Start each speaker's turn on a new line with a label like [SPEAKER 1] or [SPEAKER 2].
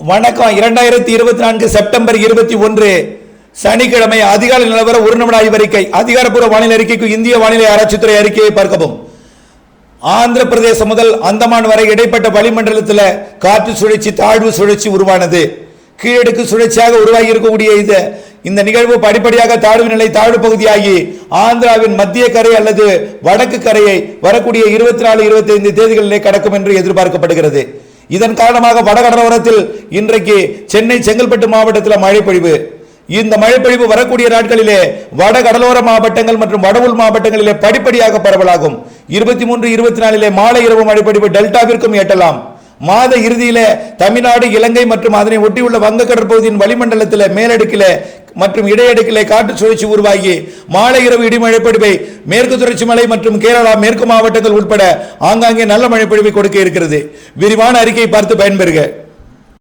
[SPEAKER 1] வணக்கம். 2024 செப்டம்பர் 21 சனிக்கிழமை அதிகாலை நிலவர ஒரு நிமிட ஆய்வறிக்கை. அதிகாரப்பூர்வ வானிலை அறிக்கைக்கு இந்திய வானிலை ஆராய்ச்சித்துறை அறிக்கையை பார்க்கவும். ஆந்திர பிரதேசம் முதல் அந்தமான் வரை இடைப்பட்ட வளிமண்டலத்தில் காற்று சுழற்சி தாழ்வு சுழற்சி உருவானது. கீழடுக்கு சுழற்சியாக உருவாகி இருக்கக்கூடிய இந்த நிகழ்வு படிப்படியாக தாழ்வு நிலை தாழ்வு பகுதியாகி ஆந்திராவின் மத்திய கரை அல்லது வடக்கு கரையை வரக்கூடிய 24-25 தேதிகளிலே கடக்கும் என்று எதிர்பார்க்கப்படுகிறது. இதன் காரணமாக வடகடலோரத்தில் இன்றைக்கு சென்னை செங்கல்பட்டு மாவட்டத்தில் மழை பொழிவு. இந்த மழை பொழிவு வரக்கூடிய நாட்களிலே வட கடலோர மாவட்டங்கள் மற்றும் வட உள் மாவட்டங்களிலே படிப்படியாக பரவலாகும். 23-24 மாலை இரவு மழை பொழிவு டெல்டாவிற்கும் எட்டலாம். மாத இறுதியில தமிழ்நாடு, இலங்கை மற்றும் அதனை ஒட்டியுள்ள வங்க கடற்பகுதியின் வளிமண்டலத்தில் மேலடுக்கில மற்றும் இடையடுக்கிலே காற்று சுழற்சி உருவாகி மாலை இரவு இடிமழை பொழிவை மேற்கு தொடர்ச்சி மலை மற்றும் கேரளா மேற்கு மாவட்டங்கள் உட்பட ஆங்காங்கே நல்ல மழை பொழிவை கொடுக்க இருக்கிறது. விரிவான அறிக்கையை பார்த்து பயன்பெறுக.